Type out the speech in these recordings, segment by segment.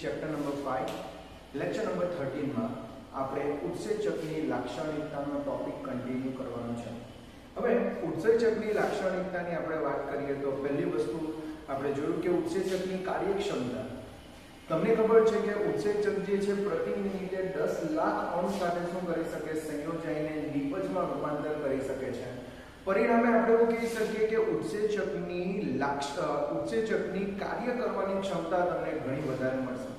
Chapter number 5 lecture number 13 માં આપણે ઉત્સેચકની લાક્ષણિકતાનો topic continue કરવાનો છે। હવે ઉત્સેચકની લાક્ષણિકતાની આપણે વાત કરીએ તો પહેલી વસ્તુ આપણે જોયું કે ઉત્સેચકની કાર્યક્ષમતા। તમને ખબર છે કે ઉત્સેચક જે છે પ્રતિ મિનિટે 10 લાખ અણુ સાથે શું કરી શકે, સંયોજાઈને નિપજમાં રૂપાંતર કરી શકે છે। પરિણામે આપણે એવું કહી શકીએ કે ઉત્સેચકની કાર્ય કરવાની ક્ષમતા તમને ઘણી વધારે મળશે।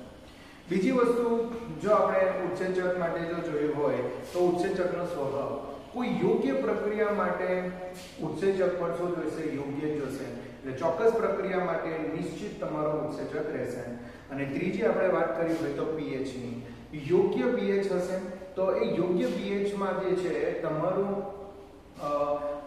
બીજી વસ્તુ જો આપણે ઉત્સેચક માટે જો જોયું હોય તો ઉત્સેચકનો સ્વભાવ, કોઈ યોગ્ય પ્રક્રિયા માટે ઉત્સેચક પણ શું જોઈશે, યોગ્ય જોશે, એટલે ચોક્કસ પ્રક્રિયા માટે નિશ્ચિત તમારો ઉત્સેચક રહેશે। અને ત્રીજી આપણે વાત કરી હોય તો pH ની, યોગ્ય pH હશે તો એ યોગ્ય pH માં જે છે તમારું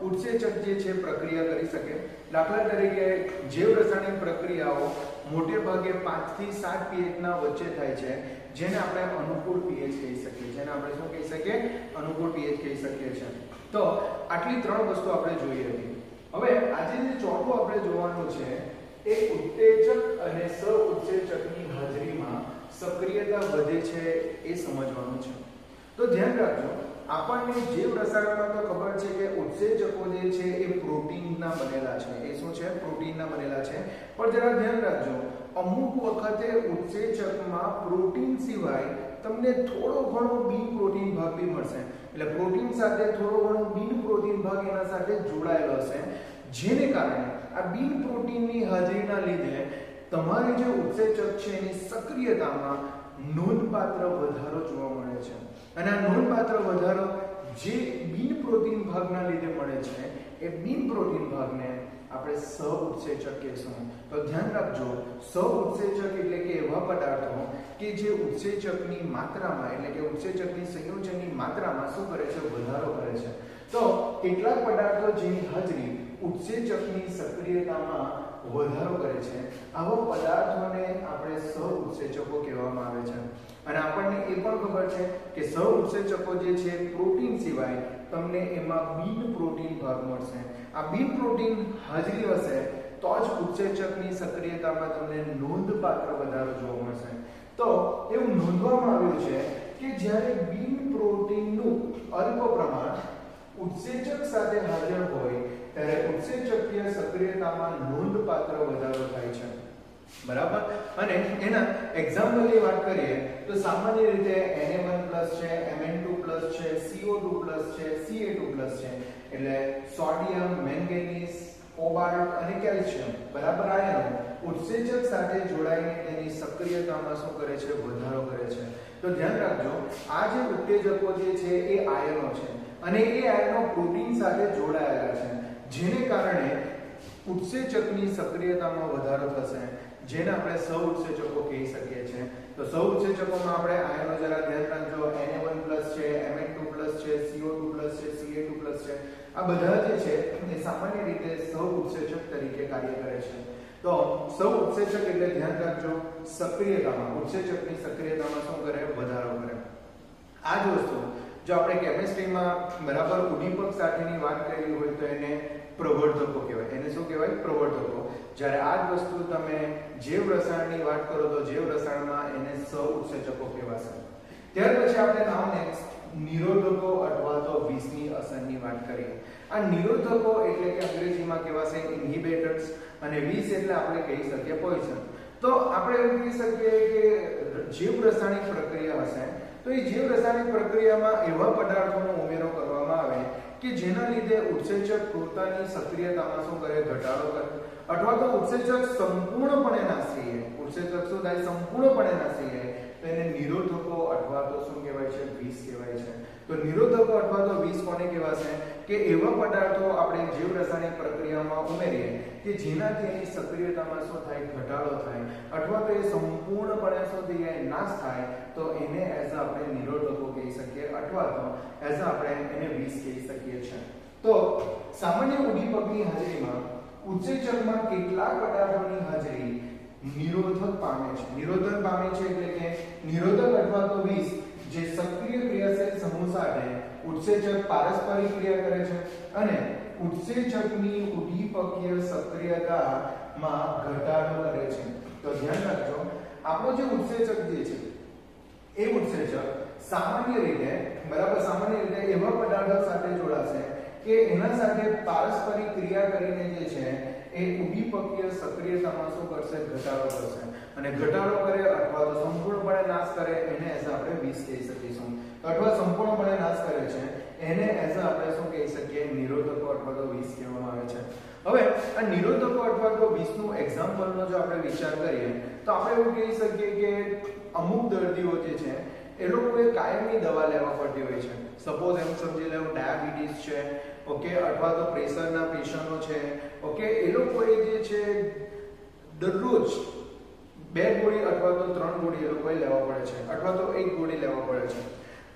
ઉત્સેચક જે છે પ્રક્રિયા કરી શકે। દાખલા તરીકે જૈવ રાસાયણિક પ્રક્રિયાઓ મોટે ભાગે 5 થી 7 pH ના વચ્ચે થાય છે, જેને આપણે અનુકૂળ pH કહી શકીએ, જેને આપણે શું કહી શકીએ, અનુકૂળ pH કહી શકીએ છીએ। તો આટલી ત્રણ વસ્તુ આપણે જોઈ હતી। હવે આજે જે ચોથું આપણે જોવાનું છે એ ઉત્તેજક અને સહઉત્સેચકની હાજરીમાં સક્રિયતા વધે છે એ સમજવાનું છે। તો ધ્યાન રાખજો, આપણને જૈવ રસાયણમાં તો ખબર છે કે ઉત્સેચકો જે છે એ પ્રોટીનના બનેલા છે। એ શું છે, પ્રોટીનના બનેલા છે। પણ જરા ધ્યાન રાખજો, અમુક વખતે ઉત્સેચકમાં પ્રોટીન સિવાય તમને થોડો ઘણો બિન પ્રોટીન ભાગ બી મળશે, એટલે પ્રોટીન સાથે થોડો ઘણો બિન પ્રોટીન ભાગ એના સાથે જોડાયેલો હશે, જેને કારણે આ બિન પ્રોટીનની હાજરીના લીધે તમારી જે ઉત્સેચક છે એની સક્રિયતામાં નોંધપાત્ર વધારો જોવા મળે છે। અને આ નોંધપાત્ર વધારો જે બિન પ્રોટીન ભાગના લીધે મળે છે એ બિન પ્રોટીન ભાગને આપણે સહઉત્સેચક કહીશું। તો ધ્યાન રાખજો, સહઉત્સેચક એટલે કે એવા પદાર્થો કે જે ઉત્સેચકની માત્રામાં એટલે કે ઉત્સેચકની સંયોજનની માત્રામાં શું કરે છે, વધારો કરે છે। તો કેટલાક પદાર્થો જેની હાજરી ઉત્સેચકની સક્રિયતામાં વધારો કરે છે, આવા પદાર્થોને આપણે સહઉત્સેચકો કહેવામાં આવે છે। અને આપણને એ પણ ખબર છે કે સહઉત્સેચકો જે છે પ્રોટીન સિવાય તમને એમાં બિન પ્રોટીન ભાગ મળશે। આ બિન પ્રોટીન હાજરી હશે તો જ ઉત્સેચકની સક્રિયતામાં તમને નોંધપાત્ર વધારો જોવા મળશે। તો એવું નોંધવામાં આવ્યું છે કે જ્યારે બિન પ્રોટીનનું અલ્પ પ્રમાણ ઉત્સેચક સાથે હાજર હોય ત્યારે ઉત્સેચકીય સક્રિયતામાં નોંધપાત્ર વધારો થાય છે, બરાબર। અને એના એક્ઝામ્પલની વાત કરીએ તો સામાન્ય રીતે Na1+ છે, Mn2+ છે, CO2+ છે, Ca2+ છે, એટલે સોડિયમ, મેંગેનીઝ, કોબાલ્ટ અને કેલ્શિયમ, બરાબર, આયનો ઉત્સેચક સાથે જોડાઈને તેની સક્રિયતામાં શું કરે છે, વધારો કરે છે। તો ધ્યાન રાખજો, આ જે ઉત્તેજકો જે છે એ આયનો છે અને એ આયનો પ્રોટીન સાથે જોડાયેલા છે, જેને કારણે ઉત્સેચકની સક્રિયતામાં વધારો થશે, જેને આપણે સહઉત્સેચકો કહી શકીએ છીએ। તો સહઉત્સેચકોમાં આપણે આયનો જરા ધ્યાન રાખજો, Na1+ છે, Mn2+ છે, CO2+ છે, Ca2+ છે, આ બધા જે છે એ સામાન્ય રીતે સહઉત્સેચક તરીકે કાર્ય કરે છે। તો સહઉત્સેચક એટલે ધ્યાન રાખજો, સક્રિયતામાં, ઉત્સેચકની સક્રિયતામાં શું કરે, વધારો કરે। આ જ વસ્તુ જો આપણે કેમિસ્ટ્રીમાં બરાબર ઉદ્દીપક સાથેની વાત કરી હોય તો એને પ્રવર્ધકો કહેવાય। એને શું કહેવાય, પ્રવર્ધકો। જ્યારે આ જ વસ્તુ તમે જૈવ રસાયણની વાત કરો તો જૈવ રસાયણમાં એને સહઉત્સેચકો કહેવાશે। ત્યાર પછી આપણે નામ નેક્સ્ટ નિરોધકો અથવા તો વિષની અસરની વાત કરીએ। આ નિરોધકો એટલે કે અંગ્રેજીમાં કહેવાશે ઇન્હિબિટર્સ અને વિષ એટલે આપણે કહી શકીએ પોઈઝન। તો આપણે એવું કહી શકીએ કે જૈવ રાસાયણિક પ્રક્રિયા હશે તો એ જૈવ રાસાયણિક પ્રક્રિયામાં એવા પદાર્થોનો ઉમેરો કરવામાં આવે કે જેના લીધે ઉત્સેચક પોતાની સક્રિયતામાં શું કરે, ઘટાડો કરે, અથવા તો ઉત્સેચક સંપૂર્ણપણે નાશી જાય, ઉત્સેચક શું થાય, સંપૂર્ણપણે નાશી જાય, તો એને નિરોધકો અથવા તો શું કહેવાય છે, વિષ કહેવાય છે। તો નિરોધકો અથવા તો વિષ કોને કહેવાશે કે એવા પદાર્થો આપણે જૈવ રાસાયણિક પ્રક્રિયામાં ઉમેરીએ કે જેનાથી એની સક્રિયતામાં શું થાય, ઘટાડો થાય, અથવા તો એ સંપૂર્ણપણે શું થઈ જાય, નાશ થાય, તો એને એઝ આપણે નિરોધકો કહી શકીએ અથવા તો એઝ આપણે એને વિષ કહી શકીએ છીએ। તો સામાન્ય ઉદ્દીપકની હાજરીમાં ઉત્સેચકમાં કેટલાક પદાર્થોની હાજરી નિરોધક પામે છે। નિરોધક પામે છે એટલે કે નિરોધક અથવા તો વિષ જે સક્રિય ક્રિયાશીલ સમૂહ સાથે ઉત્સેચક પારસ્પરિક ક્રિયા કરે છે અને ઉત્સેચકની ઉદ્દીપકીય સક્રિયતામાં ઘટાડો કરે છે। તો ધ્યાન રાખજો, આપણો જે ઉત્સેચક જે છે એ ઉત્સેચક સામાન્ય રીતે બરાબર સામાન્ય રીતે એવા પદાર્થો સાથે જોડાશે કે એના સાથે પારસ્પરિક ક્રિયા કરીને જે છે એ ઉદ્દીપકીય સક્રિયતામાં શું કરશે ઘટાડો કરશે અને ઘટાડો કરે અથવા તો સંપૂર્ણપણે નાશ કરે એને એઝ આપણે વિષ કહી શકીશું અથવા સંપૂર્ણપણે નાશ કરે છે એને એઝ આપણે શું કહી શકીએ નિરોધકો અથવા તો વિષ કહેવામાં આવે છે હવે આ નિરોધકો અથવા તો વિષનું એક્ઝામ્પલનો જો આપણે વિચાર કરીએ તો આપણે એવું કહી શકીએ કે અમુક દર્દીઓ જે છે એ લોકોએ કાયમની દવા લેવા પડતી હોય છે સપોઝ એમ સમજી લો ડાયાબિટીસ છે ઓકે અથવા તો પ્રેશરના પેશન્ટો છે ઓકે એ લોકોએ જે છે દરરોજ 2 ગોળી અથવા તો 3 ગોળી એ લોકોએ લેવા પડે છે અથવા તો 1 ગોળી લેવા પડે છે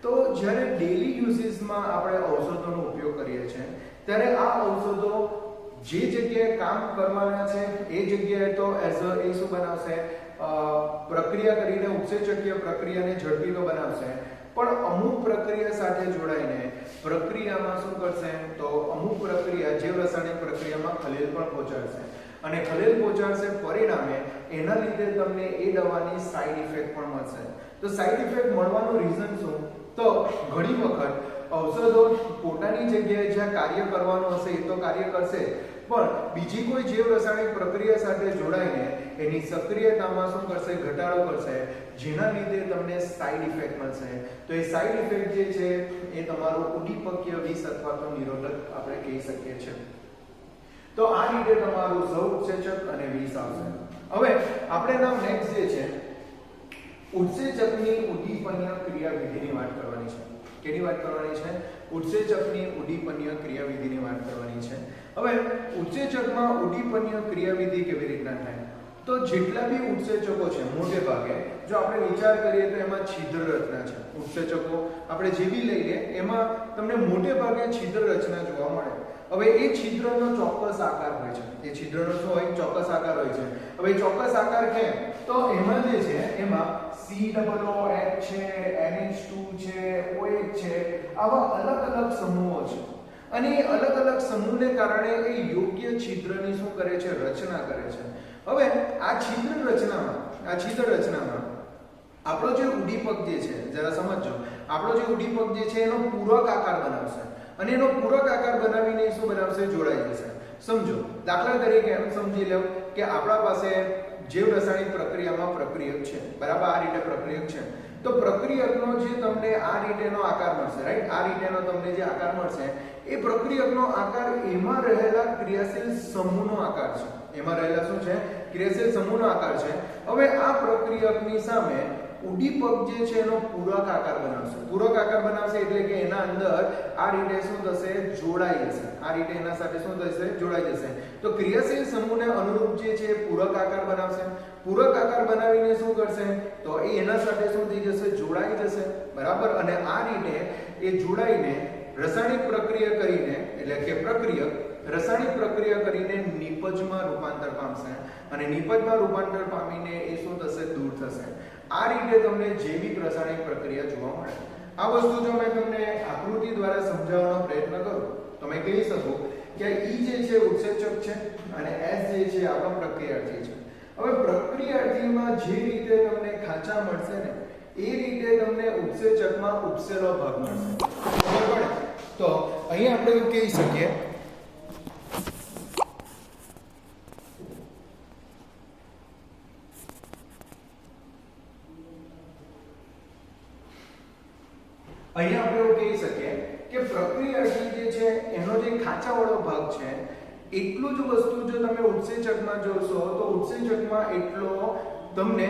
તો જ્યારે ડેલી યુઝીસમાં આપણે ઔષધોનો ઉપયોગ કરીએ છીએ ત્યારે આ ઔષધો જે જગ્યાએ કામ કરવાના છે એ જગ્યાએ તો એઝ એ શું બનાવશે પ્રક્રિયા કરીને ઉત્સેચકીય પ્રક્રિયાને ઝડપી તો બનાવશે પણ અમુક પ્રક્રિયા સાથે જોડાઈને પ્રક્રિયામાં શું કરશે તો અમુક પ્રક્રિયા જે રાસાયણિક પ્રક્રિયામાં ખલેલ પણ પહોંચાડશે અને ખલેલ પહોંચાડશે પરિણામે એના લીધે તમને એ દવાની સાઈડ ઇફેક્ટ પણ મળશે તો સાઈડ ઇફેક્ટ મળવાનું રીઝન શું તો ઘણી વખત ઔષધો પોતાની જગ્યાએ જ્યાં કાર્ય કરવાનું હશે એ તો કાર્ય કરશે પણ બીજી કોઈ જૈવ રાસાયણિક પ્રક્રિયા સાથે જોડાઈને એની સક્રિયતામાં શું કરશે ઘટાડો કરશે જેના લીધે તમને સાઈડ ઇફેક્ટ મળશે તો એ સાઈડ ઇફેક્ટ જે છે એ તમારો ઉદ્દીપકીય વિષ અથવા તો નિરોધક આપણે કહી શકીએ છીએ તો આ રીતે તમારું સહઉત્સેચક અને વિષ આવશે હવે આપણે નામ નેક્સ્ટ જે છે ઉત્સેચકની ઉદ્દીપનીય ક્રિયાવિધિની વાત કરવાની છે કેની વાત કરવાની છે ઉત્સેચકની ઉદ્દીપનીય ક્રિયાવિધિની વાત કરવાની છે હવે ઉત્સેચકમાં ઉદ્દીપનીય ક્રિયાવિધિ કેવી રીતના થાય તો જેટલા બી ઉત્સેચકો છે મોટે ભાગે જો આપણે વિચાર કરીએ તો એમાં છિદ્ર રચના છે ઉત્સેચકો આપણે જે બી લઈએ એમાં તમને મોટે ભાગે છિદ્ર રચના જોવા મળે હવે એ છિદ્રનો ચોક્કસ આકાર હોય છે એ છિદ્રનો શું હોય ચોક્કસ આકાર હોય છે હવે ચોક્કસ આકાર કેમ તો એમાં જે છે એમાં COOH છે NH2 છે OH છે આવા અલગ અલગ સમૂહો છે અને એ અલગ અલગ સમૂહને કારણે એ યોગ્ય છિદ્રની શું કરે છે રચના કરે છે હવે આ છિદ્ર રચનામાં આપણો જે ઉદ્દીપક જે છે જરા સમજો આપણો જે ઉદ્દીપક જે છે એનો પૂરક આકાર બનાવશે અને એનો પૂરક આકાર બનાવીને શું બનાવશે જોડાઈ જશે સમજો દાખલા તરીકે એમ સમજી લો કે આપણા પાસે જૈવ રાસાયણિક પ્રક્રિયામાં પ્રક્રિયક છે બરાબર આ રીતે પ્રક્રિયક છે તો પ્રક્રિયકનો જે તમને આ રીતેનો આકાર મળશે રાઈટ આ રીતેનો તમને જે આકાર મળશે એ પ્રક્રિયકનો આકાર એમાં રહેલા ક્રિયાશીલ સમૂહનો આકાર છે એમાં રહેલા શું છે ક્રિયાશીલ સમૂહનો આકાર છે હવે આ પ્રક્રિયકની સામે ઉદ્દીપક જે છે એનો પૂરક આકાર બનાવશે એટલે કે એના અંદર આ રીતે શું થશે જોડાઈ જશે આ રીતે એના સાથે શું થશે જોડાઈ જશે તો ક્રિયાશીલ સમૂહને અનુરૂપ જે છે પૂરક આકાર બનાવશે પૂરક આકાર બનાવીને શું કરશે તો એ એના સાથે શું થઈ જશે જોડાઈ જશે બરાબર અને આ રીતે એ જોડાઈને રાસાયણિક પ્રક્રિયા કરીને એટલે કે પ્રક્રિયક રાસાયણિક પ્રક્રિયા કરીને નિપજમાં રૂપાંતર પામશે અને નિપજમાં રૂપાંતર પામીને એ શું થશે દૂર થશે આ રીતે તમને જૈવિક રાસાયણિક પ્રક્રિયા જોવા મળે આ વસ્તુ જો મેં તમને આકૃતિ દ્વારા સમજાવવાનો પ્રયત્ન કરું તો મેં કહી શકું કે E જે છે ઉત્સેચક છે અને S જે છે આપણો પ્રક્રિયાર્થી છે હવે પ્રક્રિયાર્થીમાં જે રીતે તમને ખાંચા મળશે ને એ રીતે તમને ઉત્સેચકમાં ઉપસેલો ભાગ મળશે બરાબર તો અહીં આપણે એવું કહી શકીએ અહીંયા આપણે એવું કહી શકીએ કે પ્રક્રિયાર્થી જે છે એનો જે ખાંચાવાળો ભાગ છે એટલું જ વસ્તુ જો તમે ઉત્સેચકમાં જોશો તો ઉત્સેચકમાં એટલો તમને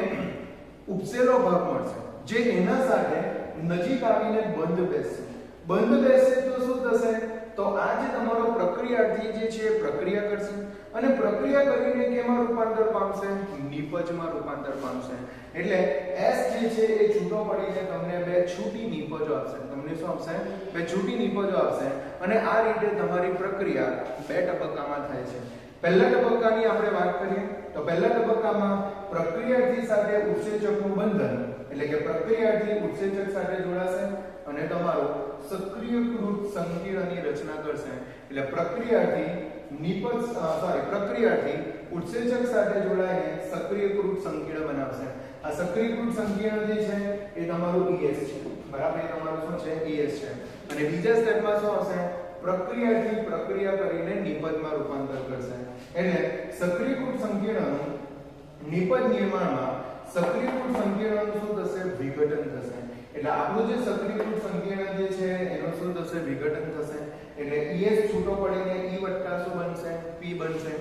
ઉપસેલો ભાગ મળશે જે એના સાથે નજીક આવીને બંધ બેસશે તો શું થશે તો આ જે તમારો પ્રક્રિયાર્થી જે છે પ્રક્રિયા કરશે અને પ્રક્રિયા કરીને કેમાં રૂપાંતર પામશે નિપજમાં રૂપાંતર પામશે એટલે S જે છે એ છૂટો પડીને તમને બે છૂટી નિપજો આપશે તમને શું આપશે બે છૂટી નિપજો આપશે અને આ રીતે તમારી પ્રક્રિયા બે તબક્કામાં થાય છે પહેલા તબક્કાની આપણે વાત કરીએ તો પહેલા તબક્કામાં પ્રક્રિયાર્થી સાથે ઉત્સેચકનું બંધન એટલે કે પ્રક્રિયાર્થી ઉત્સેચક સાથે જોડાશે અને તમારું સક્રિયકૃત સંકીર્ણની રચના કરશે એટલે પ્રક્રિયાર્થી પ્રક્રિયાર્થી ઉત્સેચક સાથે જોડાઈને સક્રિયકૃત સંકીર્ણ બનાવશે આ સક્રિયકૃત સંકીર્ણ જે છે એ તમારું ES છે, બરાબર? એ તમારું શું છે? ES છે. અને બીજા સ્ટેપમાં શું હશે? પ્રક્રિયાથી પ્રક્રિયા કરીને નિપજમાં રૂપાંતર કરશે. એટલે સક્રિયકૃત સંકીર્ણનું નિપજ નિર્માણમાં સક્રિયકૃત સંકીર્ણનું શું થશે? વિઘટન થશે. એટલે આપણું જે સક્રિયકૃત સંકીર્ણ જે છે એનું શું થશે? વિઘટન થશે. એટલે ES છૂટો પડીને E વત્તા શું બનશે? P બનશે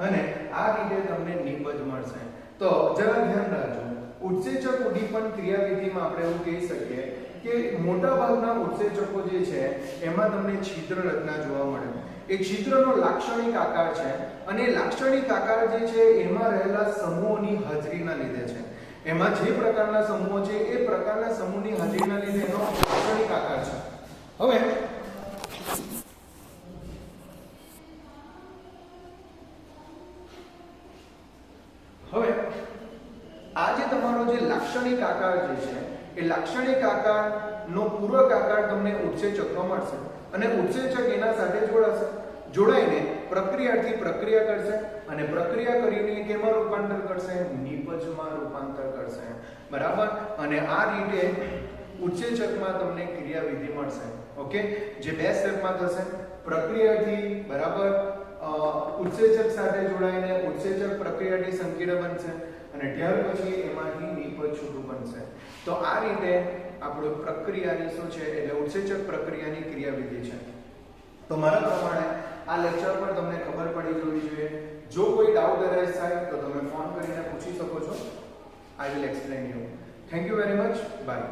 અને આ રીતે તમને નિપજ મળશે. તો જરા ધ્યાન રાખજો, ઉત્સેચક ઉદ્દીપન ક્રિયાવિધિમાં આપણે એવું કહી શકીએ કે મોટા ભાગના ઉત્સેચકો જે છે એમાં તમને છિદ્ર રચના જોવા મળે. એ છિદ્રનો લાક્ષણિક આકાર છે અને લાક્ષણિક આકાર જે છે એમાં રહેલા સમૂહોની હાજરીના લીધે છે. એમાં જે પ્રકારના સમૂહો છે એ પ્રકારના સમૂહની હાજરીના લીધે એનો લાક્ષણિક આકાર છે. હવે આ જે તમારો જે લાક્ષણિક આકાર જે છે એ લાક્ષણિક આકારનો પૂરક આકાર તમને ઉત્સેચકનો મળશે અને ઉત્સેચક એના સાથે જોડાશે. જોડાઈને પ્રક્રિયાથી પ્રક્રિયા કરશે અને પ્રક્રિયા કરીને કેમાં રૂપાંતર કરશે? નિપજમાં રૂપાંતર કરશે, બરાબર? અને આ રીતે ઉત્સેચકમાં તમને ક્રિયાવિધિ મળશે. ઓકે, જે બે સ્ટેપમાં થશે. પ્રક્રિયાથી, બરાબર, ઉત્સેચક સાથે જોડાઈને ઉત્સેચક પ્રક્રિયાથી સંકીર્ણ બનશે અને ત્યાર પછી એમાંથી નિપજ છૂટું બનશે. તો આ રીતે આપણું પ્રક્રિયાની શું છે એટલે ઉત્સેચક પ્રક્રિયાની ક્રિયાવિધિ છે. તો મારા પ્રમાણે આ લેક્ચર પર તમને ખબર પડી જવી જોઈએ. જો કોઈ ડાઉટ અરાઇઝ થાય તો તમે ફોન કરીને પૂછી શકો છો. I will explain you. Thank you very much. By.